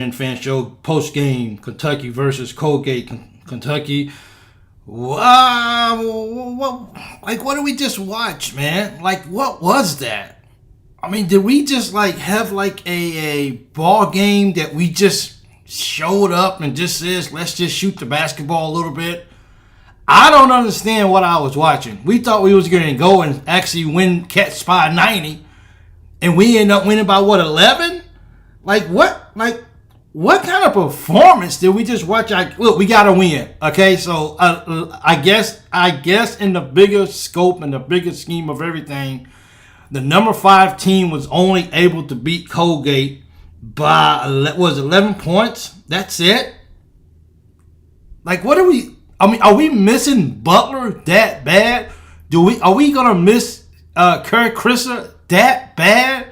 and fan show post game Kentucky versus Colgate, Kentucky. Wow, what did we just watch, man? Like, what was that? I mean, did we just have a ball game that we just showed up and just says, let's just shoot the basketball a little bit? I don't understand what I was watching. We thought we was going to go and actually win, catch by 90, and we ended up winning by 11? What kind of performance did we just watch? Look, we got to win. Okay, so I guess in the bigger scope and the bigger scheme of everything, the number 5 team was only able to beat Colgate by 11 points. That's it. What are we? I mean, are we missing Butler that bad? Are we gonna miss 𝐀𝐫𝐭𝐒𝐜𝐢𝐞𝐧𝐜𝐞𝐖𝐞𝐞𝐤𝐥𝐲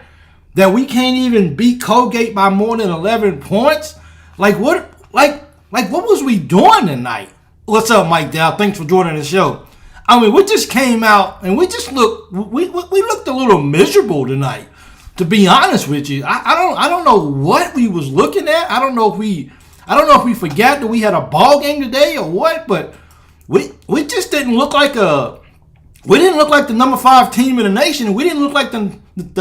that we can't even beat Colgate by more than 11 points? What was we doing tonight? What's up, Mike Dow? Thanks for joining the show. I mean, we just came out and we looked a little miserable tonight. To be honest with you, I don't know what we was looking at. I don't know if we forgot that we had a ball game today or what, but we just didn't look like the number 5 team in the nation. We didn't look like the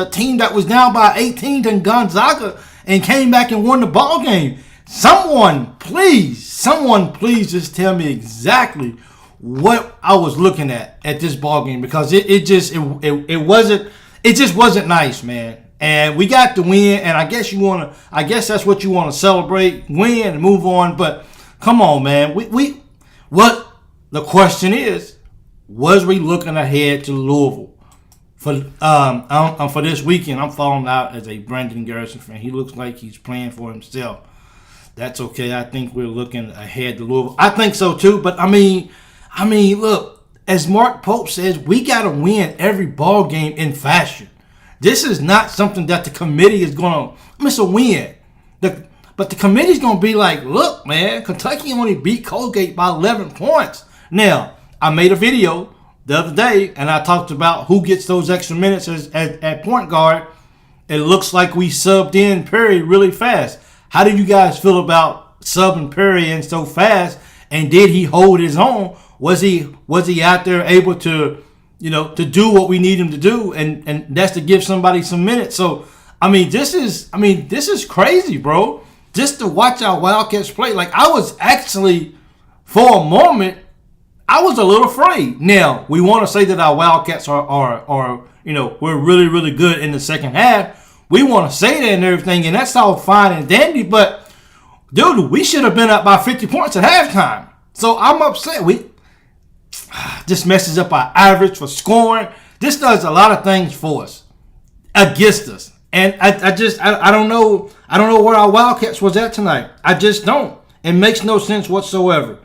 team that was down by 18 to Gonzaga and came back and won the ball game. Someone please just tell me exactly what I was looking at this ball game, because it just wasn't nice, man. And we got the win, and I guess that's what you want to celebrate, win and move on. But come on, man. What the question is, was we looking ahead to Louisville for this weekend? I'm falling out as a Brandon Garrison fan. He looks like he's playing for himself. That's okay. I think we're looking ahead to Louisville. I think so too. But I mean, look, as Mark Pope says, we got to win every ball game in fashion. This is not something that the committee is going to miss a win. But the committee's going to be like, look, man, Kentucky only beat Colgate by 11 points. Now, I made a video the other day, and I talked about who gets those extra minutes at point guard. It looks like we subbed in Perry really fast. How do you guys feel about subbing Perry in so fast? And did he hold his own? Was he out there able to, to do what we need him to do? And that's to give somebody some minutes. So, this is crazy, bro. Just to watch our Wildcats play. I was actually, for a moment, I was a little afraid. Now, we want to say that our Wildcats are we're really, really good in the second half. We want to say that and everything, and that's all fine and dandy. But, dude, we should have been up by 50 points at halftime. So I'm upset. This messes up our average for scoring. This does a lot of things for us, against us. And I don't know where our Wildcats was at tonight. I just don't. It makes no sense whatsoever.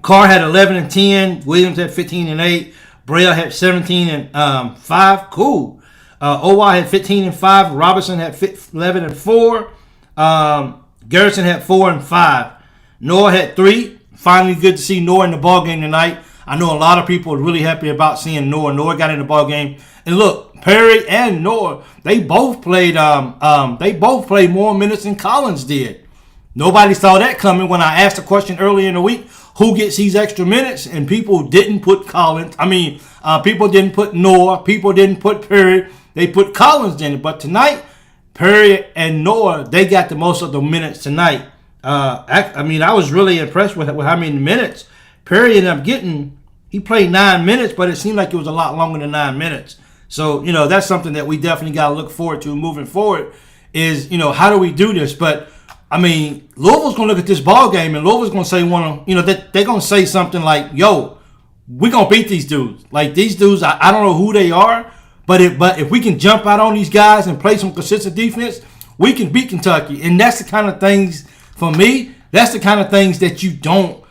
Carr had 11 and 10. Williams had 15 and 8. Braille had 17 and 5. Cool. Owa had 15 and 5. Robinson had 11 and 4. Garrison had 4 and 5. Noah had 3. Finally, good to see Noah in the ball game tonight. I know a lot of people are really happy about seeing Noah. Noah got in the ball game, and look, Perry and Noah, they both played more minutes than Collins did. Nobody saw that coming when I asked the question earlier in the week, who gets these extra minutes? And people didn't put Collins. People didn't put Noah. People didn't put Perry. They put Collins in it. But tonight, Perry and Noah, they got the most of the minutes tonight. I was really impressed with how many minutes Perry ended up getting. He played 9 minutes, but it seemed like it was a lot longer than 9 minutes. So, that's something that we definitely got to look forward to moving forward is, how do we do this? But, Louisville's going to look at this ball game, and Louisville's going to say they're going to say something like, yo, we're going to beat these dudes. These dudes, I don't know who they are, but if we can jump out on these guys and play some consistent defense, we can beat Kentucky. And that's the kind of things, for me, that's the kind of things that you don't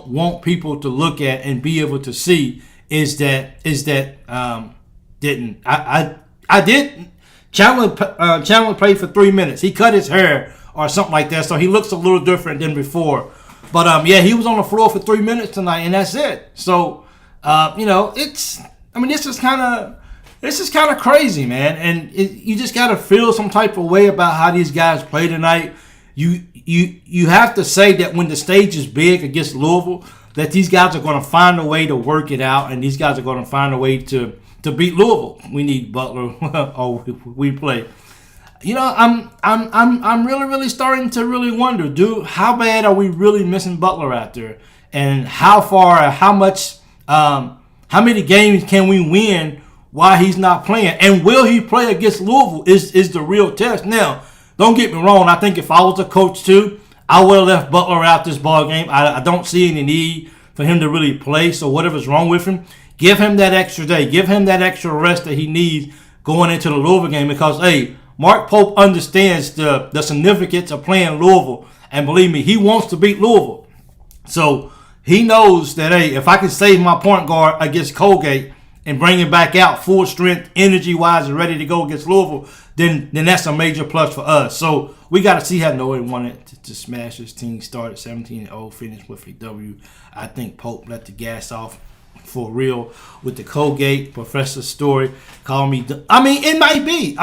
want people to look at and be able to see Chandler played for 3 minutes. He cut his hair or something like that, so he looks a little different than before. But he was on the floor for 3 minutes tonight, and that's it. So this is kind of This is kind of crazy, man. And you just got to feel some type of way about how these guys play tonight. You have to say that when the stage is big against Louisville, that these guys are going to find a way to work it out, and these guys are going to find a way to beat Louisville. We need Butler. Oh, we play. You know, I'm really starting to really wonder, dude, how bad are we really missing Butler out there, and how many games can we win while he's not playing, and will he play against Louisville is the real test. Now, don't get me wrong. I think if I was a coach too, I would have left Butler out this ball game. I don't see any need for him to really play. So whatever's wrong with him, give him that extra day. Give him that extra rest that he needs going into the Louisville game, because, hey, Mark Pope understands the significance of playing Louisville. And believe me, he wants to beat Louisville. So he knows that, hey, if I can save my point guard against Colgate and bring him back out full strength, energy-wise, and ready to go against Louisville, then that's a major plus for us. So we got to see how Noah wanted to smash his team. Started 17-0, finished with a W. I think Pope let the gas off for real with the Colgate Professor story. Call me. It might be.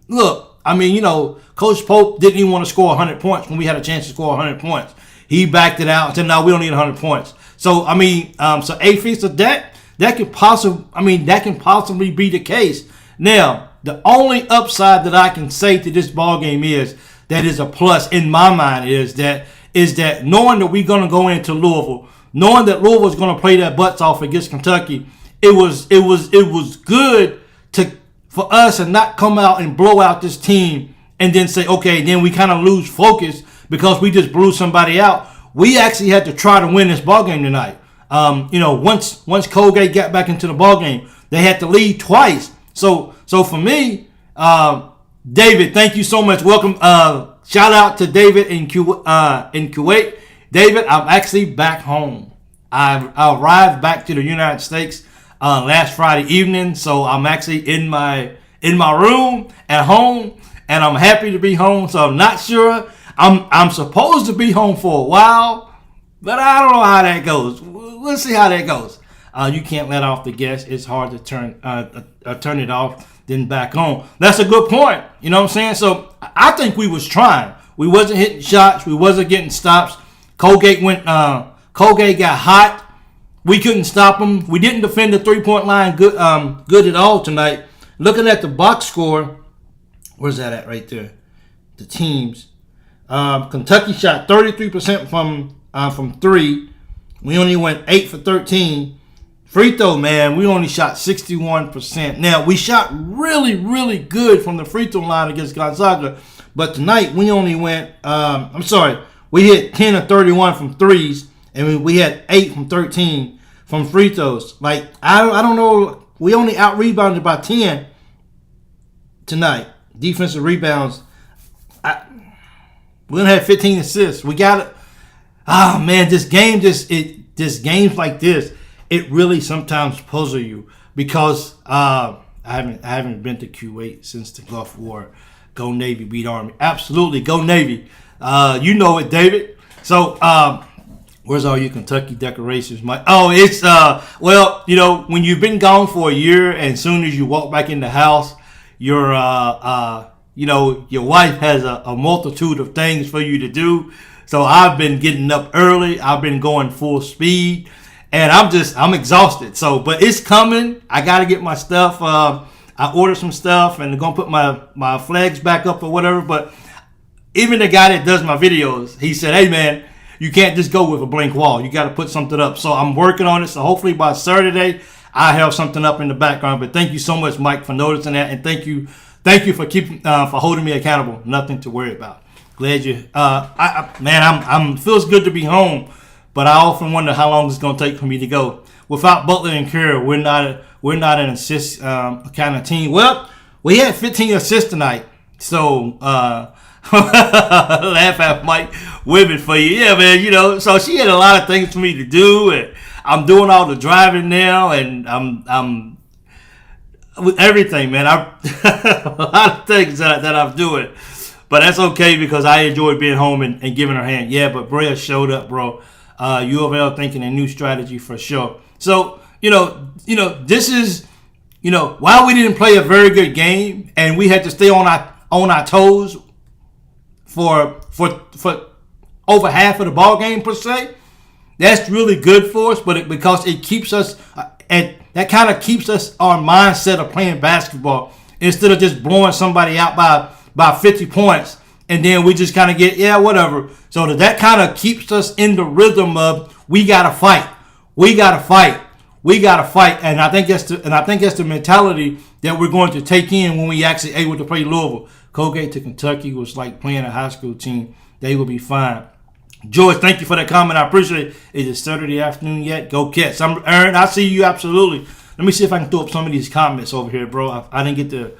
Look. Coach Pope didn't even want to score 100 points when we had a chance to score 100 points. He backed it out and said, "No, we don't need 100 points." So so AFIS of that can possibly be the case. Now, the only upside that I can say to this ball game is that is a plus in my mind is that knowing that we're going to go into Louisville, knowing that Louisville's going to play their butts off against Kentucky, it was good for us to not come out and blow out this team and then say, okay, then we kind of lose focus because we just blew somebody out. We actually had to try to win this ball game tonight. Once Colgate got back into the ball game, they had to lead twice. So for me, David, thank you so much. Welcome. Shout out to David in Kuwait. David, I'm actually back home. I arrived back to the United States last Friday evening, so I'm actually in my room at home, and I'm happy to be home. So I'm not sure. I'm supposed to be home for a while, but I don't know how that goes. We'll see how that goes. You can't let off the gas. It's hard to turn it off, then back on. That's a good point. You know what I'm saying? So I think we was trying. We wasn't hitting shots. We wasn't getting stops. Colgate got hot. We couldn't stop them. We didn't defend the 3-point line good at all tonight. Looking at the box score, where's that at right there? The teams. Kentucky shot 33% from three. We only went 8 for 13. Free throw, man, we only shot 61%. Now, we shot really, really good from the free throw line against Gonzaga, but tonight we only went, we hit 10 of 31 from threes, and we had 8 from 13 from free throws. Like, I don't know, we only out-rebounded by 10 tonight. Defensive rebounds, we only had 15 assists. We got it. Oh, man, this games like this, it really sometimes puzzles you because I haven't been to Kuwait since the Gulf War. Go Navy, beat Army. Absolutely, go Navy. You know it, David. So, where's all your Kentucky decorations, Mike? Oh, it's when you've been gone for a year, and as soon as you walk back in the house, your wife has a multitude of things for you to do. So I've been getting up early. I've been going full speed. And I'm exhausted. So, but it's coming. I got to get my stuff. I ordered some stuff and I'm going to put my flags back up or whatever. But even the guy that does my videos, he said, hey, man, you can't just go with a blank wall. You got to put something up. So I'm working on it. So hopefully by Saturday, I have something up in the background. But thank you so much, Mike, for noticing that. And thank you for keeping, for holding me accountable. Nothing to worry about. Glad you, I'm feels good to be home. But I often wonder how long it's going to take for me to go. Without Butler and Kerr, we're not an assist kind of team. Well, we had 15 assists tonight. So, laugh at Mike Women for you. Yeah, man, so she had a lot of things for me to do. And I'm doing all the driving now. And I'm with everything, man. A lot of things that I'm doing. But that's okay because I enjoy being home and giving her a hand. Yeah, but Brea showed up, bro. U of L thinking a new strategy for sure. So, this is while we didn't play a very good game and we had to stay on our toes for over half of the ball game per se, that's really good for us. But because it keeps us, and that kind of keeps us our mindset of playing basketball instead of just blowing somebody out by 50 points and then we just kind of get whatever. So that kind of keeps us in the rhythm of we gotta fight, and I think that's the mentality that we're going to take in when we actually able to play Louisville. Colgate to Kentucky was like playing a high school team. They will be fine. George, thank you for that comment. I appreciate it. Is it Saturday afternoon yet? Go Cats. Aaron, I see you absolutely. Let me see if I can throw up some of these comments over here, bro. I didn't get to.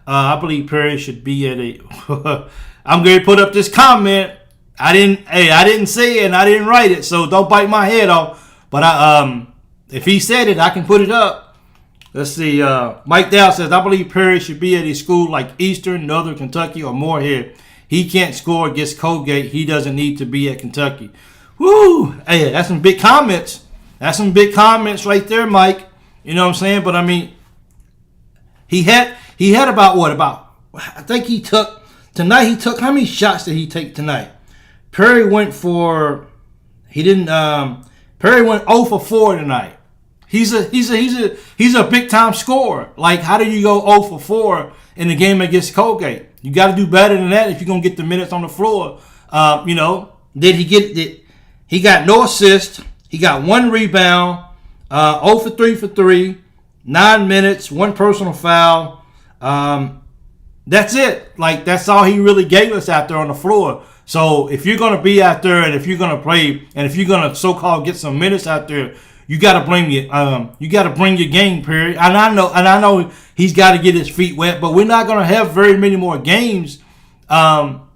I believe Perry should be at a. I'm going to put up this comment. I didn't say it and I didn't write it, so don't bite my head off. But if he said it, I can put it up. Let's see. Mike Dow says, I believe Perry should be at a school like Eastern, Northern Kentucky, or Moorhead. He can't score against Colgate. He doesn't need to be at Kentucky. Woo! Hey, that's some big comments. That's some big comments right there, Mike. You know what I'm saying? But I mean, he had I think he took tonight. How many shots did he take tonight? Perry went 0 for 4 tonight. He's a big time scorer. Like, how do you go 0 for 4 in the game against Colgate? You got to do better than that if you're gonna get the minutes on the floor. He got no assist. He got 1 rebound. 0 for 3, 9 minutes, 1 personal foul. That's it. Like, that's all he really gave us out there on the floor. So if you're gonna be out there and if you're gonna play and if you're gonna so-called get some minutes out there, you gotta bring your game, period. And I know he's got to get his feet wet, but we're not gonna have very many more games for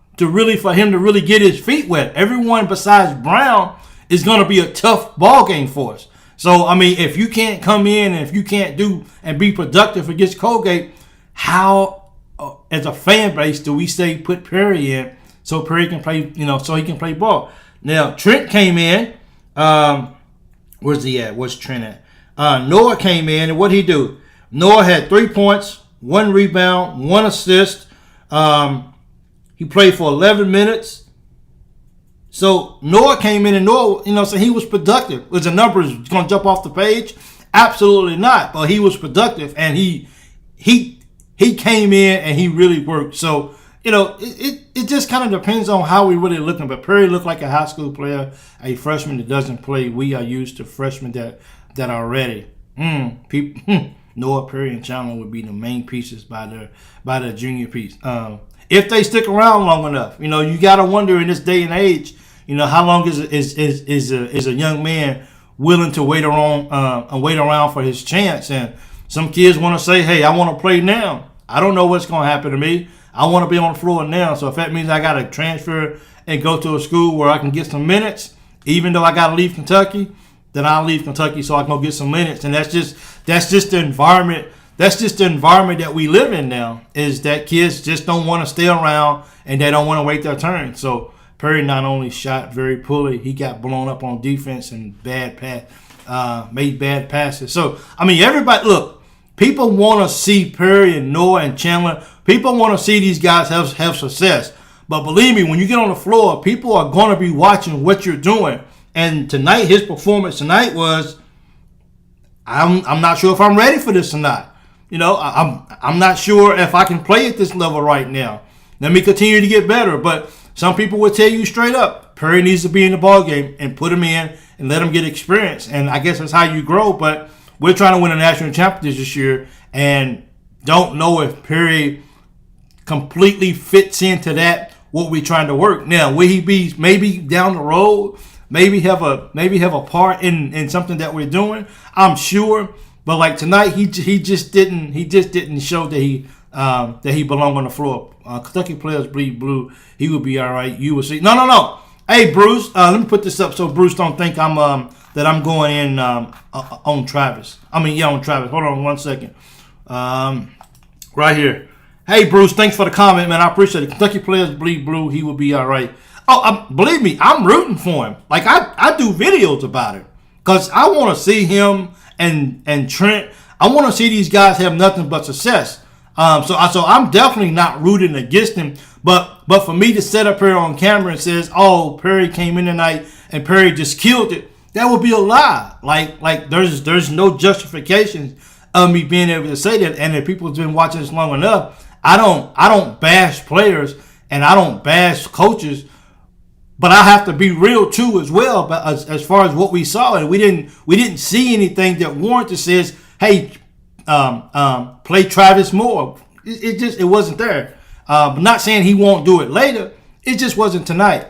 him to really get his feet wet. Everyone besides Brown is gonna be a tough ball game for us. So I mean, if you can't come in and if you can't do and be productive against Colgate, how as a fan base do we say put Perry in so Perry can play, so he can play ball? Now Trent came in. Where's he at? Where's Trent at? Noah came in, and what'd he do? Noah had 3 points, 1 rebound, 1 assist. He played for 11 minutes. So Noah came in, and Noah, so he was productive. Was the numbers going to jump off the page? Absolutely not. But he was productive, and he came in and he really worked. So it just kind of depends on how we really looking. But Perry looked like a high school player, a freshman that doesn't play. We are used to freshmen that are ready. Noah, Perry, and Chandler would be the main pieces by the junior piece. If they stick around long enough, you got to wonder in this day and age, how long is a young man willing to wait around for his chance? And some kids want to say, hey, I want to play now. I don't know what's going to happen to me. I want to be on the floor now. So if that means I got to transfer and go to a school where I can get some minutes, even though I got to leave Kentucky, then I'll leave Kentucky so I can go get some minutes. And that's just the environment. That's just the environment that we live in now, is that kids just don't want to stay around and they don't want to wait their turn. So Perry not only shot very poorly, he got blown up on defense and made bad passes. So, I mean, everybody, look, people want to see Perry and Noah and Chandler. People want to see these guys have success. But believe me, when you get on the floor, people are going to be watching what you're doing. And tonight, his performance tonight was, I'm not sure if I'm ready for this or not. I'm not sure if I can play at this level right now. Let me continue to get better. But some people will tell you straight up, Perry needs to be in the ball game and put him in and let him get experience. And I guess that's how you grow. But we're trying to win a national championship this year and don't know if Perry completely fits into that, what we're trying to work. Now, will he be maybe down the road, maybe have a part in something that we're doing? I'm sure. But like tonight, he just didn't show that he belonged on the floor. Kentucky players bleed blue. He will be all right. You will see. No. Hey, Bruce. Let me put this up so Bruce don't think that I'm going in on Travis. On Travis. Hold on 1 second. Right here. Hey, Bruce. Thanks for the comment, man. I appreciate it. Kentucky players bleed blue. He will be all right. Oh, believe me, I'm rooting for him. Like I do videos about it because I want to see him and Trent. I want to see these guys have nothing but success. So I'm definitely not rooting against him. But for me to set up here on camera and says, oh, Perry came in tonight and Perry just killed it, that would be a lie. Like there's no justification of me being able to say that. And if people have been watching this long enough, I don't bash players and I don't bash coaches, but I have to be real too as well. But as far as what we saw, and we didn't see anything that warranted says, hey, play Travis Moore. It wasn't there. But not saying he won't do it later. It just wasn't tonight.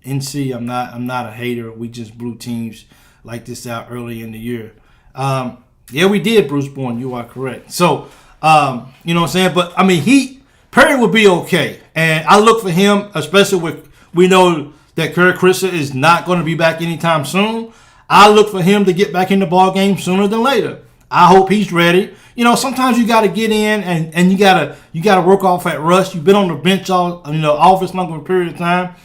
NC, I'm not a hater. We just blew teams like this out early in the year. Yeah, we did, Bruce Bourne. You are correct. So, you know what I'm saying? But, I mean, Perry will be okay. And I look for him, especially with, we know that 𝐀𝐫𝐭𝐒𝐜𝐢𝐞𝐳 is not going to be back anytime soon. I look for him to get back in the ball game sooner than later. I hope he's ready. You know, sometimes you got to get in and you gotta work off at rust. You've been on the bench all this long of a period of time.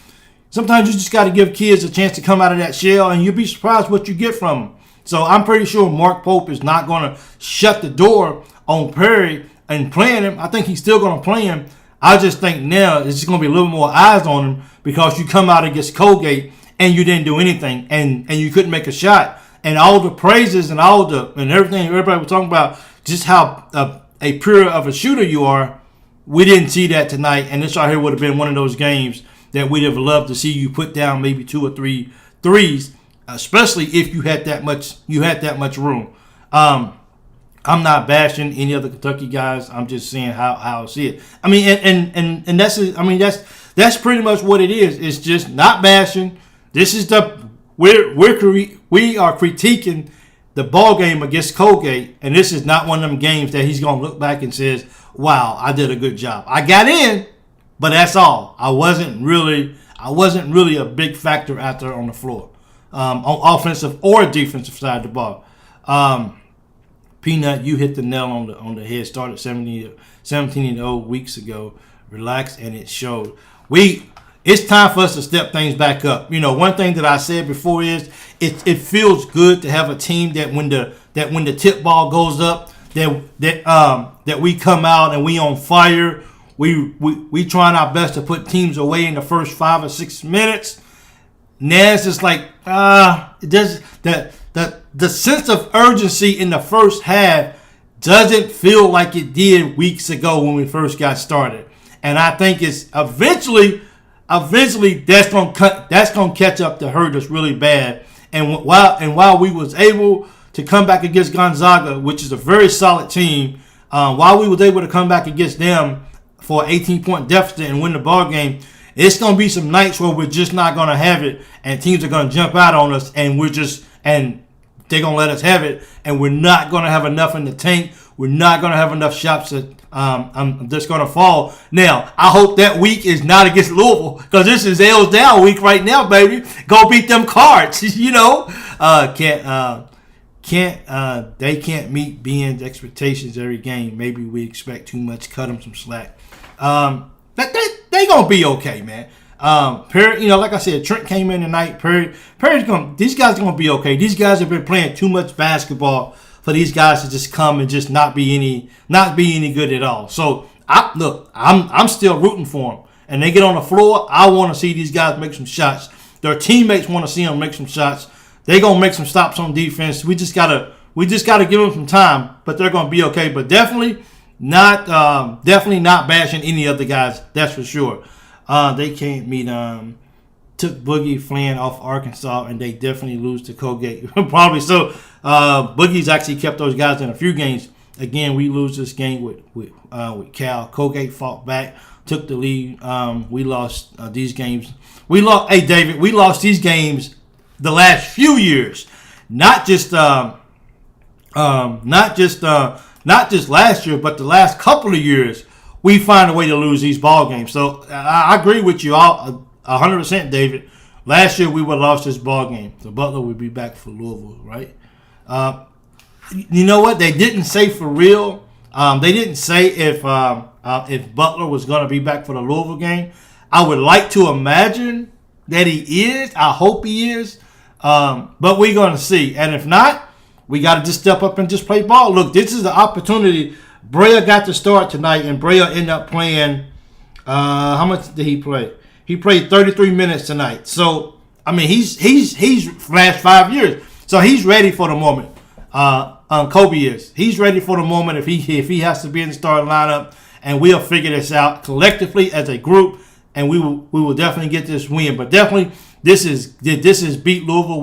Sometimes you just got to give kids a chance to come out of that shell, and you'll be surprised what you get from them. So I'm pretty sure Mark Pope is not going to shut the door on Perry and playing him. I think he's still going to play him. I just think now it's just going to be a little more eyes on him because you come out against Colgate and you didn't do anything and you couldn't make a shot. And all the praises and everything everybody was talking about, just how a pure of a shooter you are, we didn't see that tonight. And this right here would have been one of those games that we'd have loved to see you put down maybe 2 or 3 threes, especially if you had that much room. I'm not bashing any other Kentucky guys. I'm just saying how I see it. I mean, and that's pretty much what it is. It's just not bashing. This is we are critiquing the ball game against Colgate, and this is not one of them games that he's gonna look back and says, "Wow, I did a good job. I got in, but that's all. I wasn't really a big factor out there on the floor, on offensive or defensive side of the ball." Peanut, you hit the nail on the head. Started 17 weeks ago. Relax, and it showed. It's time for us to step things back up. You know, one thing that I said before is it feels good to have a team that when the tip ball goes up, that we come out and we on fire. We trying our best to put teams away in the first 5 or 6 minutes. Now it's just like it does that. The sense of urgency in the first half doesn't feel like it did weeks ago when we first got started. And I think it's eventually that's gonna catch up to hurt us really bad. And while we was able to come back against Gonzaga, which is a very solid team, while we was able to come back against them for an 18-point deficit and win the ball game, it's gonna be some nights where we're just not gonna have it, and teams are gonna jump out on us, and they're going to let us have it, and we're not going to have enough in the tank. We're not going to have enough shots that I'm just going to fall. Now, I hope that week is not against Louisville, because this is L's down week right now, baby. Go beat them Cards, you know. They can't meet BN's expectations every game. Maybe we expect too much. Cut them some slack. They going to be okay, man. Perry, you know, like I said, Trent came in tonight. These guys are gonna be okay. These guys have been playing too much basketball for these guys to just come and just not be any good at all. So I'm still rooting for them. And they get on the floor, I want to see these guys make some shots. Their teammates want to see them make some shots. They're gonna make some stops on defense. We just gotta give them some time, but they're gonna be okay. But definitely not bashing any other guys. That's for sure. They can't meet. Took Boogie Flynn off Arkansas, and they definitely lose to Colgate. Probably so. Boogie's actually kept those guys in a few games. Again, we lose this game with Cal. Colgate fought back, took the lead. We lost these games. We lost. Hey, David, we lost these games the last few years, not just last year, but the last couple of years. We find a way to lose these ball games. So I agree with you all 100%, David. Last year we would have lost this ball game. So Butler would be back for Louisville, right? You know what? They didn't say for real. They didn't say if Butler was going to be back for the Louisville game. I would like to imagine that he is. I hope he is. But we're going to see. And if not, we got to just step up and just play ball. Look, this is the opportunity. Brea got to start tonight, and Brea ended up playing. How much did he play? He played 33 minutes tonight. So I mean, he's last 5 years, so he's ready for the moment. Kobe is. He's ready for the moment if he has to be in the starting lineup, and we'll figure this out collectively as a group, and we will definitely get this win. But definitely, this is beat Louisville.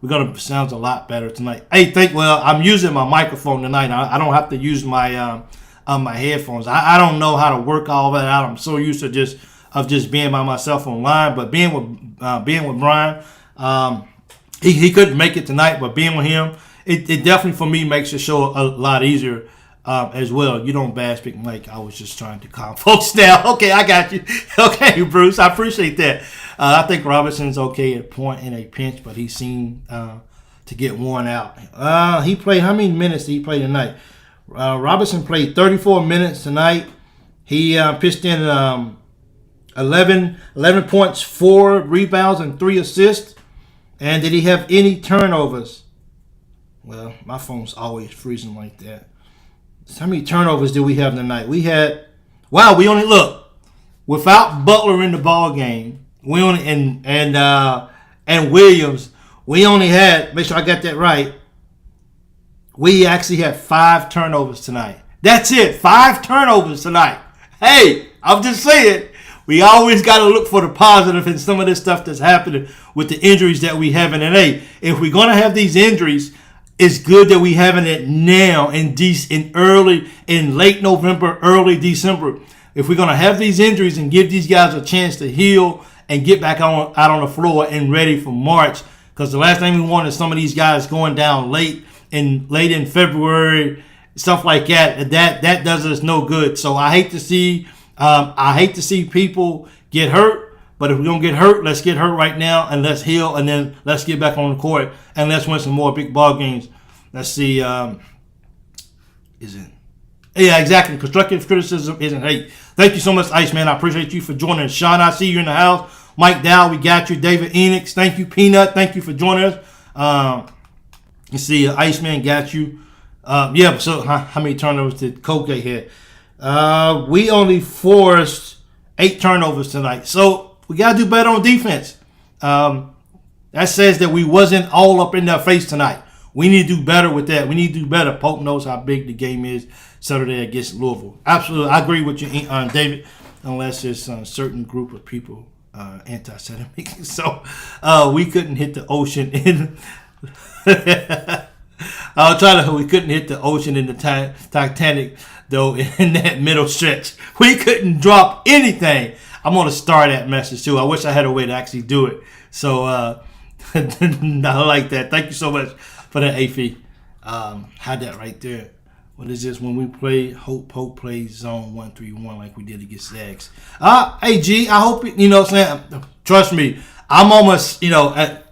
We're gonna sound a lot better tonight. Hey, I'm using my microphone tonight. I don't have to use my my headphones. I don't know how to work all that out. I'm so used to just being by myself online. But being with Brian, he couldn't make it tonight. But being with him, it definitely for me makes the show a lot easier as well. You don't bad speak Mike. I was just trying to calm folks down. Okay, I got you. Okay, Bruce, I appreciate that. I think Robinson's okay at point in a pinch, but he seemed to get worn out. He played, how many minutes did he play tonight? Robinson played 34 minutes tonight. He pitched in 11 points, 4 rebounds, and 3 assists. And did he have any turnovers? Well, my phone's always freezing like that. So how many turnovers did we have tonight? We only without Butler in the ball game. We only and Williams. We only had, make sure I got that right. We actually had 5 turnovers tonight. That's it, 5 turnovers tonight. Hey, I'm just saying, we always got to look for the positive in some of this stuff that's happening with the injuries that we have. And hey, if we're gonna have these injuries, it's good that we having it now in late November, early December. If we're gonna have these injuries and give these guys a chance to heal and get back out on the floor and ready for March, because the last thing we want is some of these guys going down late in February, stuff like that. That does us no good. So I hate to see people get hurt. But if we're going to get hurt, let's get hurt right now and let's heal, and then let's get back on the court and let's win some more big ball games. Let's see. Yeah, exactly. Constructive criticism isn't hate. Thank you so much, Iceman. I appreciate you for joining us. Sean, I see you in the house. Mike Dow, we got you. David Enix, thank you. Peanut, thank you for joining us. You see, Iceman got you. So how many turnovers did Colgate have? We only forced 8 turnovers tonight. So we got to do better on defense. That says that we wasn't all up in their face tonight. We need to do better with that. We need to do better. Pope knows how big the game is Saturday against Louisville. Absolutely. I agree with you, David, unless there's a certain group of people anti-Semitic. So we couldn't hit the ocean in... we couldn't hit the ocean in the Titanic, though, in that middle stretch. We couldn't drop anything. I'm going to start that message, too. I wish I had a way to actually do it. So, I like that. Thank you so much for that, Afi. Had that right there. What is this? When we play, Hope plays zone 1-3-1 like we did against Zags. Hey, G, I hope, trust me, I'm almost, I'm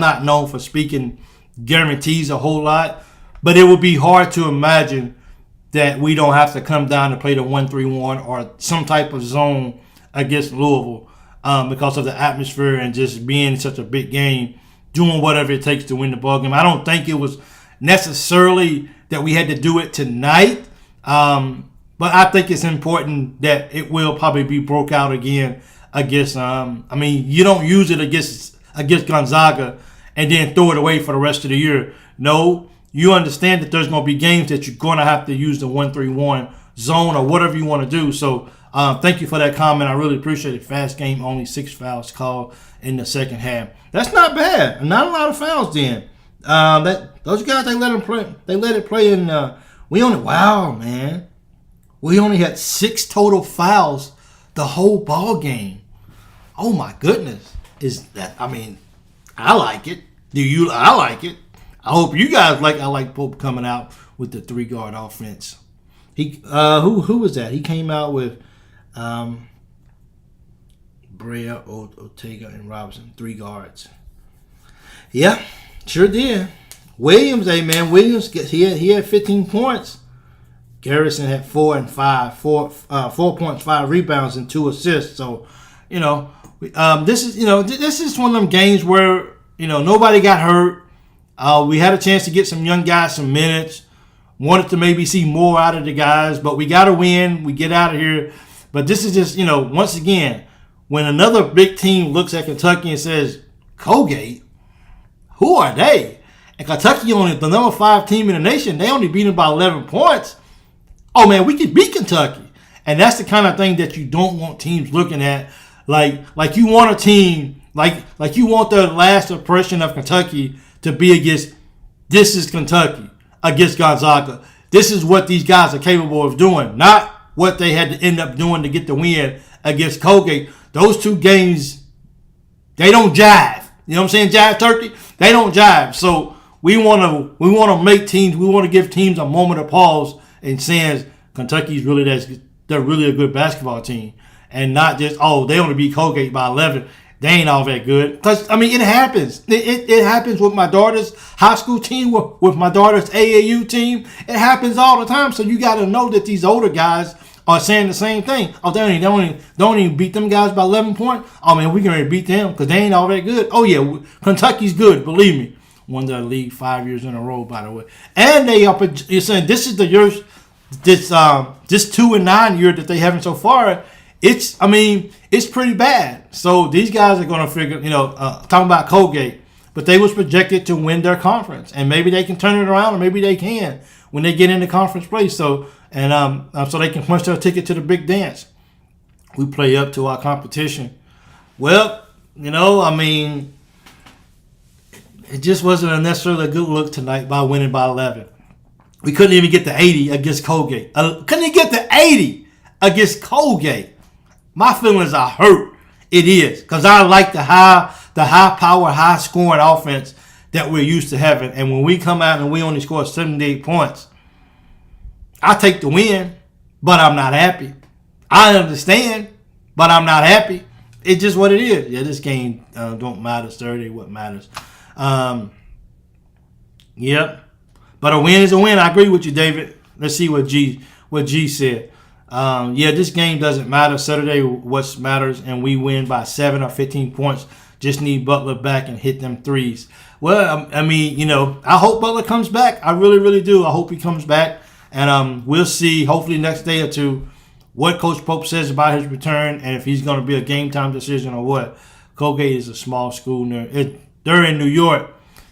not known for speaking guarantees a whole lot, but it would be hard to imagine that we don't have to come down to play the 1-3-1 or some type of zone against Louisville because of the atmosphere and just being such a big game, doing whatever it takes to win the ball game. I don't think it was necessarily that we had to do it tonight, but I think it's important that it will probably be broke out again against, you don't use it against Gonzaga and then throw it away for the rest of the year. No, you understand that there's going to be games that you're going to have to use the 1-3-1 zone or whatever you want to do. So thank you for that comment. I really appreciate it. Fast game, only 6 fouls called in the second half. That's not bad. Not a lot of fouls then. Those guys, they let them play. They let it play in. We only had 6 total fouls the whole ball game. Oh my goodness. I like it. I like it. I hope you guys like. I like Pope coming out with the 3-guard offense. Who was that? He came out with Brea, Ortega, and Robinson, 3 guards. Yeah, sure did. Williams, he had 15 points. Garrison had 4 points, 5 rebounds, and 2 assists. So, this is one of them games where nobody got hurt. We had a chance to get some young guys some minutes. Wanted to maybe see more out of the guys, but we got to win. We get out of here. But this is just, once again, when another big team looks at Kentucky and says, Colgate, who are they? And Kentucky only the number 5 team in the nation. They only beat them by 11 points. Oh, man, we could beat Kentucky. And that's the kind of thing that you don't want teams looking at. Like you want a team, like you want the last impression of Kentucky to be against, this is Kentucky, against Gonzaga. This is what these guys are capable of doing, not what they had to end up doing to get the win against Colgate. Those two games, they don't jive. You know what I'm saying? Jive turkey? They don't jive. So we want to make teams, we want to give teams a moment of pause and saying Kentucky's they're really a good basketball team. And not just, they only beat Colgate by 11. They ain't all that good. Because, it happens. It happens with my daughter's high school team, with my daughter's AAU team. It happens all the time. So you got to know that these older guys are saying the same thing. Oh, they don't even beat them guys by 11 points. Oh, man, we going to beat them because they ain't all that good. Oh, yeah, Kentucky's good, believe me. Won the league 5 years in a row, by the way. And you're saying this is the year, this 2-9 year that they haven't so far. It's pretty bad. So these guys are going to figure, talking about Colgate, but they was projected to win their conference, and maybe they can turn it around, or maybe they can when they get into conference play. So so they can punch their ticket to the big dance. We play up to our competition. Well, it just wasn't necessarily a good look tonight by winning by 11. We couldn't even get to 80 against Colgate. Couldn't even get to 80 against Colgate. My feelings are hurt. It is. Because I like the high power, high scoring offense that we're used to having. And when we come out and we only score 78 points, I take the win, but I'm not happy. I understand, but I'm not happy. It's just what it is. Yeah, this game don't matter. 30, what matters. Yep. But a win is a win. I agree with you, David. Let's see what G said. This game doesn't matter. Saturday, what matters, and we win by 7 or 15 points. Just need Butler back and hit them threes. Well, I hope Butler comes back. I really, really do. I hope he comes back. And we'll see, hopefully next day or two, what Coach Pope says about his return and if he's going to be a game-time decision or what. Colgate is a small school. They're in New York.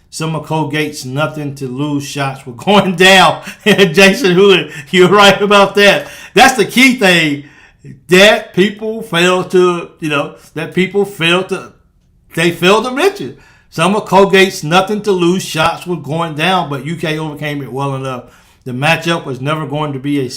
Some of Colgate's nothing to lose shots were going down. Jason Hewlett, you're right about that. That's the key thing. That people fail to mention. Some of Colgate's nothing to lose shots were going down, but UK overcame it well enough. The matchup was never going to be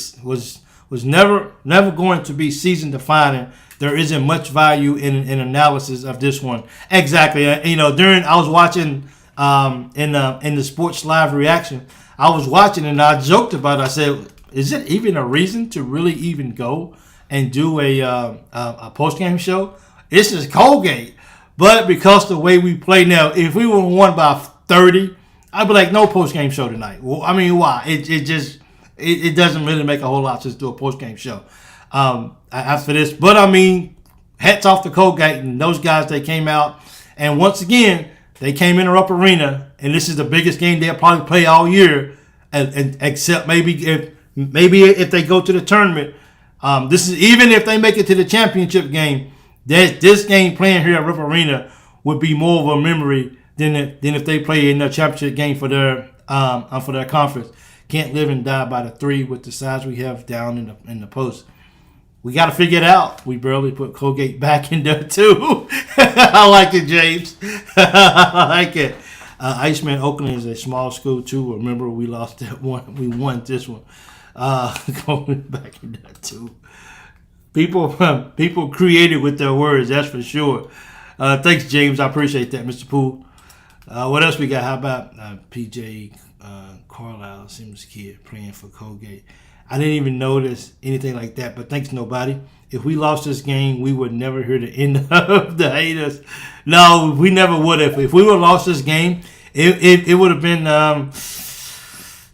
never going to be season defining. There isn't much value in analysis of this one. Exactly. I was watching in the Sports Live reaction, I was watching and I joked about it. I said, is it even a reason to really even go and do a post-game show? This is Colgate. But because the way we play now, if we were won by 30, I'd be like, no post-game show tonight. Well, why? It doesn't really make a whole lot to do a post-game show after this. But, hats off to Colgate and those guys. They came out. And once again, they came in the Rupp Arena. And this is the biggest game they'll probably play all year. And except maybe if they go to the tournament. This is even if they make it to the championship game. This game playing here at Rupp Arena would be more of a memory than if they play in the championship game for their conference. Can't live and die by the 3 with the size we have down in the post. We got to figure it out. We barely put Colgate back in there too. I like it, James. I like it. Iceman Oakland is a small school too. Remember, we lost that one. We won this one. Going back in there too. People created with their words, that's for sure. Thanks, James. I appreciate that, Mr. Poole. What else we got? How about P.J. Carlisle, Simmons kid, playing for Colgate? I didn't even notice anything like that, but thanks, nobody. If we lost this game, we would never hear the end of the haters. No, we never would have. If we would have lost this game, it would have been...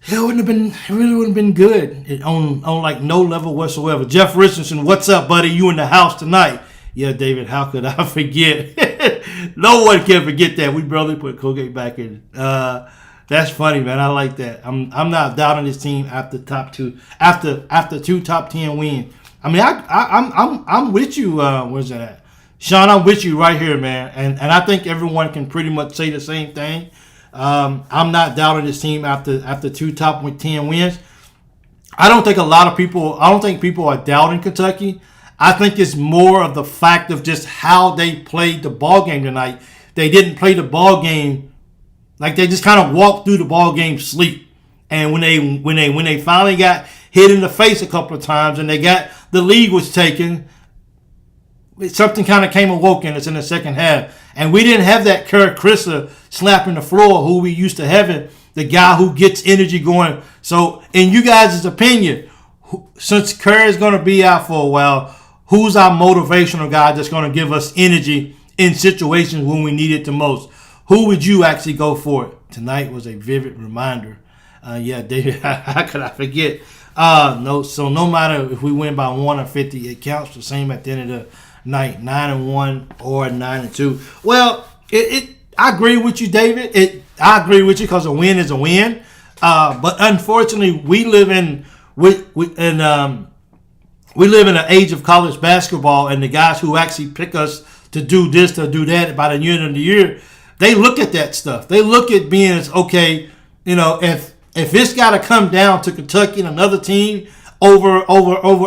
It really wouldn't have been good on like no level whatsoever. Jeff Richardson, what's up, buddy? You in the house tonight? Yeah, David, how could I forget? No one can forget that. We barely put Colgate back in. That's funny, man. I like that. I'm not doubting this team after two top 10 wins. I mean, I'm with you. Where's that at? Sean, I'm with you right here, man. And I think everyone can pretty much say the same thing. I'm not doubting this team after two top 10 wins. I don't think people are doubting Kentucky. I think it's more of the fact of just how they played the ball game tonight. They didn't play the ball game like they just kind of walked through the ball game sleep. And when they finally got hit in the face a couple of times and the lead was taken, something kind of came awoken us in the second half. And we didn't have that 𝐀𝐫𝐭𝐒𝐜𝐢𝐞𝐧𝐜𝐞𝐖𝐞𝐞𝐤𝐥𝐲, who we used to having, the guy who gets energy going. So, in you guys' opinion, since Kerr is going to be out for a while, who's our motivational guy that's going to give us energy in situations when we need it the most? Who would you actually go for? Tonight was a vivid reminder. David, how could I forget? No matter if we win by 1 or 50, it counts the same at the end of the night, 9-1 or 9-2. Well, I agree with you, David. I agree with you because a win is a win. But unfortunately, we live in an age of college basketball, and the guys who actually pick us to do this, to do that by the end of the year, they look at that stuff. They look at being as okay, if it's got to come down to Kentucky and another team over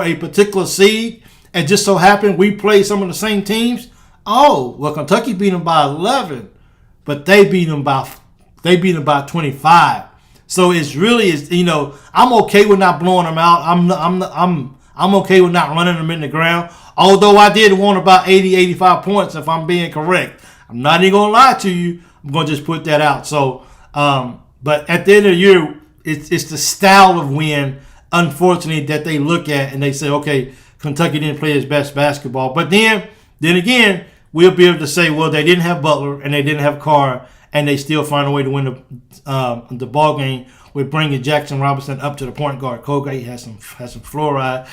a particular seed, and just so happen we play some of the same teams. Oh, well, Kentucky beat them by 11, but they beat them by 25. So it's really I'm okay with not blowing them out. I'm okay with not running them in the ground. Although I did want about 80, 85 points, if I'm being correct. I'm not even gonna lie to you. I'm gonna just put that out. So, but at the end of the year, it's the style of win, unfortunately, that they look at and they say, okay, Kentucky didn't play its best basketball. But then again, we'll be able to say, well, they didn't have Butler and they didn't have Carr, and they still find a way to win the ball game with bringing Jackson Robinson up to the point guard. Colgate has some fluoride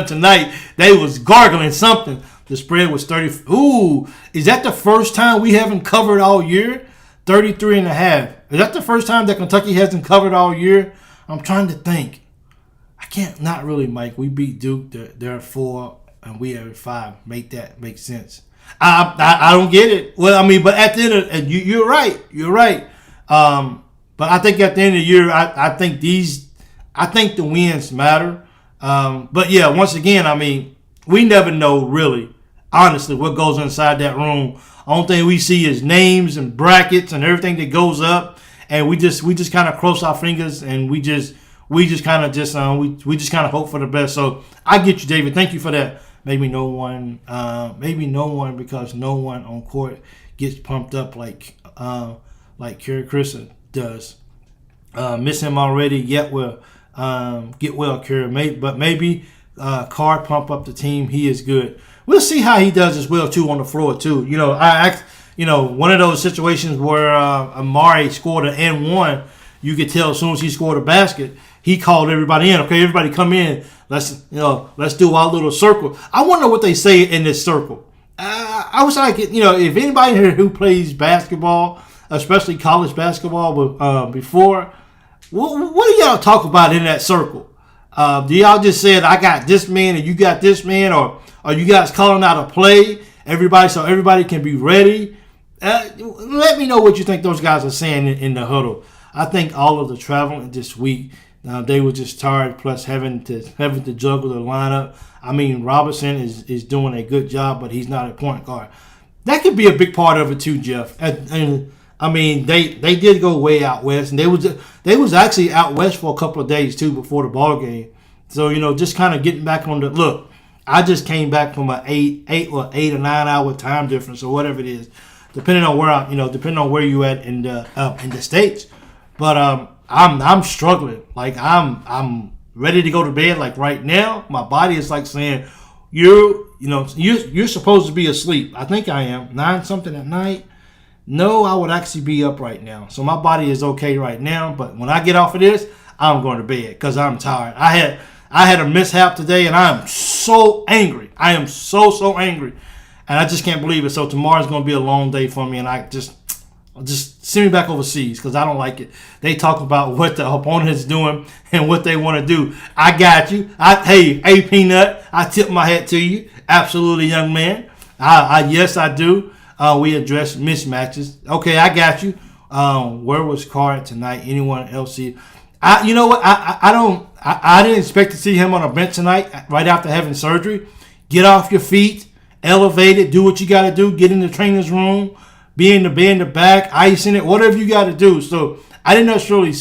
tonight. They was gargling something. The spread was 30. Ooh, is that the first time we haven't covered all year? 33.5. Is that the first time that Kentucky hasn't covered all year? I'm trying to think. I can't. Not really, Mike. We beat Duke. They're 4 and we are 5. Make that make sense. I don't get it. Well, I mean, but at the end of you're right. You're right. But I think at the end of the year, I think the wins matter. But yeah, once again, I mean, we never know really, honestly, what goes inside that room. Only thing we see is names and brackets and everything that goes up, and we just kind of cross our fingers and we just kind of hope for the best. So I get you, David. Thank you for that. Maybe no one because no one on court gets pumped up like 𝐀𝐫𝐭𝐒𝐜𝐢𝐞𝐧𝐜𝐞𝐖𝐞𝐞𝐤𝐥𝐲. Miss him already. Get well 𝐀𝐫𝐭𝐒𝐜. But maybe Carr pump up the team. He is good. We'll see how he does as well too on the floor too. One of those situations where Amari scored an N1, you could tell as soon as he scored a basket, he called everybody in. Okay, everybody come in. Let's do our little circle. I wonder what they say in this circle. I was like, if anybody here who plays basketball, especially college basketball, before, what do y'all talk about in that circle? Do y'all just say, I got this man and you got this man, or are you guys calling out a play? So everybody can be ready. Let me know what you think those guys are saying in the huddle. I think all of the traveling this week, they were just tired, plus having to juggle the lineup. I mean, Robinson is doing a good job, but he's not a point guard. That could be a big part of it too, Jeff. And I mean, they did go way out west, and they was actually out west for a couple of days too before the ball game. So just kind of getting back on the look. I just came back from an 8 or 9 hour time difference or whatever it is, depending on where you at in the States. But I'm struggling. Like I'm ready to go to bed. Like right now, my body is like saying, you're supposed to be asleep. I think I am 9 something at night. No, I would actually be up right now. So my body is okay right now. But when I get off of this, I'm going to bed because I'm tired. I had a mishap today, and I am so angry. I am so angry, and I just can't believe it. So tomorrow's going to be a long day for me, and Just send me back overseas because I don't like it. They talk about what the opponent is doing and what they want to do. I got you. Hey, Peanut, I tip my hat to you. Absolutely, young man. Yes, I do. We address mismatches. Okay, I got you. Where was Card tonight? Anyone else see? You know what? I didn't expect to see him on a bench tonight right after having surgery. Get off your feet, elevate it, do what you got to do. Get in the trainer's room, be in the back, icing it, whatever you got to do. So I didn't necessarily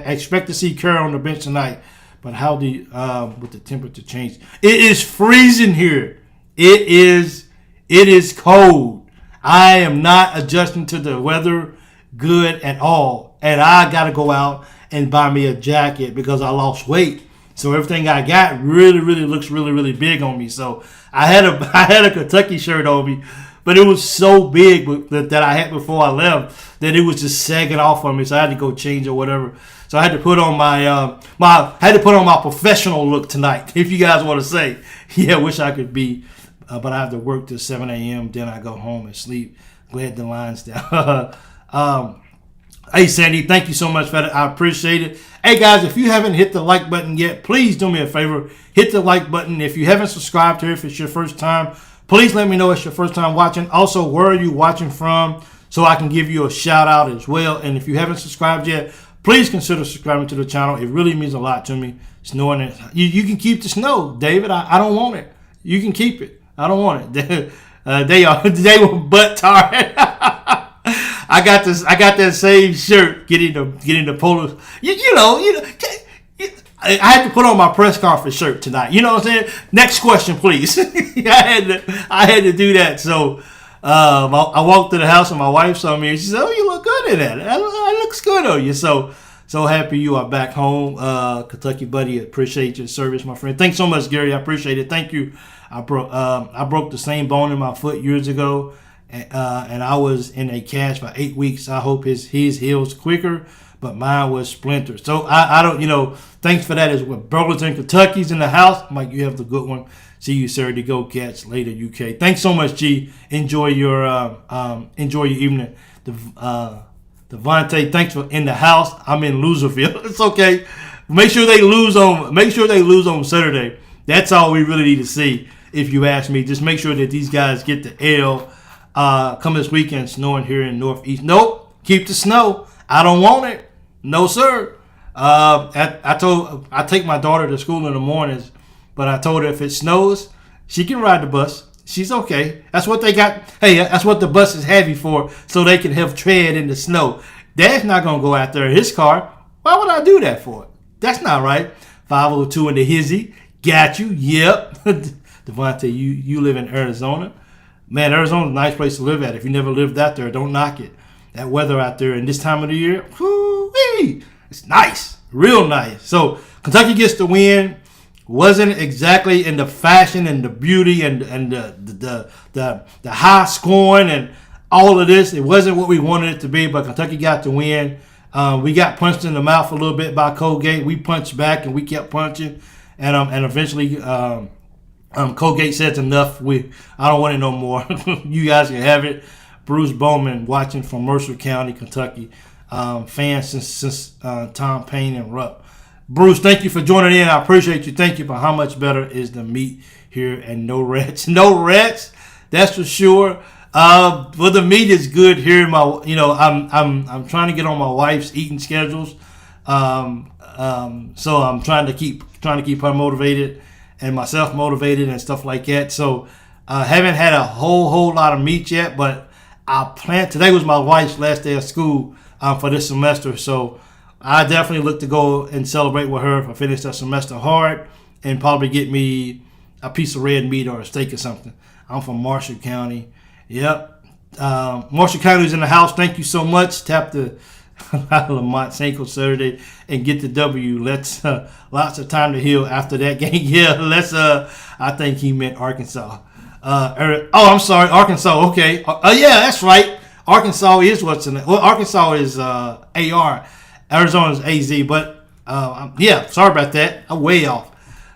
expect to see Kerr on the bench tonight. But how with the temperature change? It is freezing here. It is cold. I am not adjusting to the weather good at all. And I got to go out and buy me a jacket because I lost weight. So everything I got really looks really big on me. So I had a Kentucky shirt on me, but it was so big that I had before I left that it was just sagging off on me. So I had to go change or whatever. So I had to put on my professional look tonight. If you guys want to say, yeah, I wish I could be, but I have to work till 7 a.m. Then I go home and sleep. Glad the line's down. Hey, Sandy, thank you so much for that. I appreciate it. Hey, guys, if you haven't hit the like button yet, please do me a favor. Hit the like button. If you haven't subscribed here, if it's your first time, please let me know it's your first time watching. Also, where are you watching from so I can give you a shout out as well. And if you haven't subscribed yet, please consider subscribing to the channel. It really means a lot to me. Snowing it. You can keep the snow, David. I don't want it. You can keep it. I don't want it. They were butt tired. I got that same shirt getting the polo. I had to put on my press conference shirt tonight. You know what I'm saying? Next question, please. I had to do that. So I walked to the house and my wife saw me and she said, "Oh, you look good in that. That looks good on you." So happy you are back home, Kentucky buddy. Appreciate your service, my friend. Thanks so much, Gary. I appreciate it. Thank you. I broke the same bone in my foot years ago. And I was in a cast for 8 weeks. I hope his heals quicker, but mine was splintered. So I don't, thanks for that as well. Burlington, Kentucky's in the house. Mike, you have the good one. See you Saturday. Go Cats later, UK. Thanks so much, G. Enjoy your evening. Devontae, thanks for in the house. I'm in Louisville. It's okay. Make sure they lose on Saturday. That's all we really need to see. If you ask me, just make sure that these guys get the L. Come this weekend, snowing here in Northeast. Nope, keep the snow. I don't want it. No, sir. I take my daughter to school in the mornings, but I told her if it snows, she can ride the bus. She's okay. That's what they got. Hey, that's what the bus is heavy for, so they can have tread in the snow. Dad's not going to go out there in his car. Why would I do that for? That's not right. 502 in the hizzy. Got you. Yep. Devontae, you live in Arizona. Man, Arizona's a nice place to live at. If you never lived out there, don't knock it. That weather out there in this time of the year, whoo-wee, it's nice, real nice. So Kentucky gets the win. Wasn't exactly in the fashion and the beauty and the high scoring and all of this. It wasn't what we wanted it to be, but Kentucky got the win. We got punched in the mouth a little bit by Colgate. We punched back and we kept punching, and eventually. Colgate said enough. I don't want it no more. You guys can have it. Bruce Bowman watching from Mercer County, Kentucky. Fan since Tom Payne and Rupp. Bruce, thank you for joining in. I appreciate you. Thank you. But how much better is the meat here and no rats? No rats. That's for sure. Well, the meat is good here. I'm trying to get on my wife's eating schedules. So I'm trying to keep her motivated. And myself motivated and stuff like that. So haven't had a whole lot of meat yet, but I plan. Today was my wife's last day of school for this semester, so I definitely look to go and celebrate with her if I finish that semester hard, and probably get me a piece of red meat or a steak or something. I'm from Marshall County. Yep, Marshall County's in the house. Thank you so much. Tap the Lamont St. Saturday and get the W. Let's lots of time to heal after that game. Yeah, let's I think he meant Arkansas. I'm sorry, Arkansas. Okay. Yeah, that's right. Arkansas is what's in it. Well, Arkansas is AR. Arizona's AZ, but yeah, sorry about that. I'm way off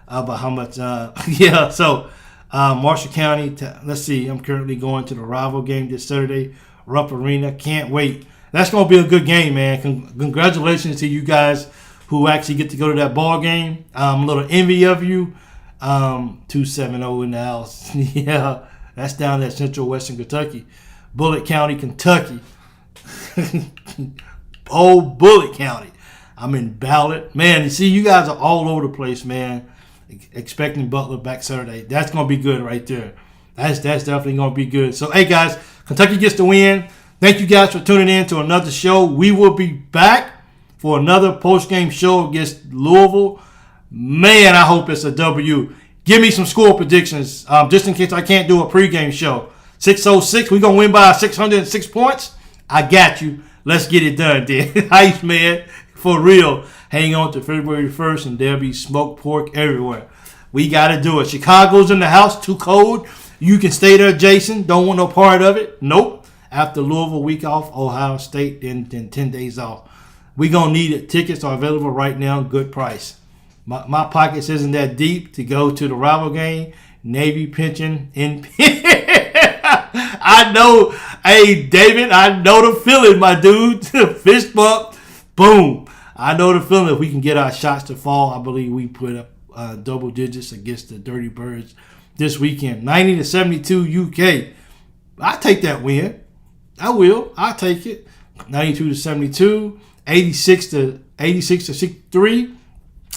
about how much yeah, so Marshall County, let's see, I'm currently going to the rival game this Saturday, Rupp Arena. Can't wait. That's going to be a good game, man. Congratulations to you guys who actually get to go to that ball game. I'm a little envy of you. 270 in the house. Yeah, that's down at Central Western Kentucky. Bullitt County, Kentucky. Old Bullitt County. I'm in Ballard. Man, you see, you guys are all over the place, man. Expecting Butler back Saturday. That's going to be good right there. That's definitely going to be good. So, hey, guys, Kentucky gets the win. Thank you guys for tuning in to another show. We will be back for another post-game show against Louisville. Man, I hope it's a W. Give me some score predictions, just in case I can't do a pregame show. 606, we're going to win by 606 points. I got you. Let's get it done, then. Ice, man. For real. Hang on to February 1st, and there'll be smoked pork everywhere. We got to do it. Chicago's in the house. Too cold. You can stay there, Jason. Don't want no part of it. Nope. After Louisville, week off, Ohio State, then 10 days off. We going to need it. Tickets are available right now. Good price. My pockets isn't that deep to go to the rival game. Navy pension in. I know. Hey, David, I know the feeling, my dude. Fist bump. Boom. I know the feeling. If we can get our shots to fall, I believe we put up double digits against the Dirty Birds this weekend. 90-72 UK. I take that win. I will. I'll take it. 92-72. 86-63.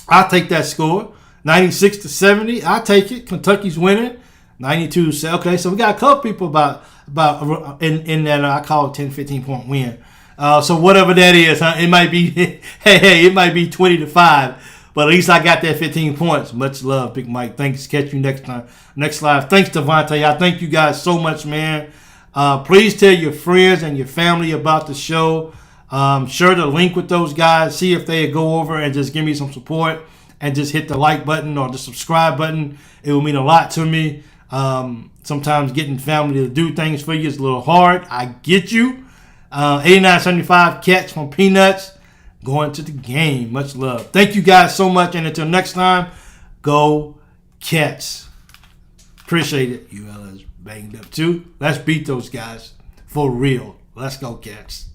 I'll take that score. 96-70. I'll take it. Kentucky's winning. 92. Okay, so we got a couple people about in that I call it 10, 15 point win. So whatever that is, huh? It might be it might be 20-5, but at least I got that 15 points. Much love, Big Mike. Thanks. Catch you next time. Next live. Thanks, Devontae. I thank you guys so much, man. Please tell your friends and your family about the show. Share the link with those guys. See if they go over and just give me some support and just hit the like button or the subscribe button. It will mean a lot to me. Sometimes getting family to do things for you is a little hard. I get you. 89.75 Cats from Peanuts going to the game. Much love. Thank you guys so much. And until next time, go Cats. Appreciate it. UL is banged up too. Let's beat those guys for real. Let's go Cats.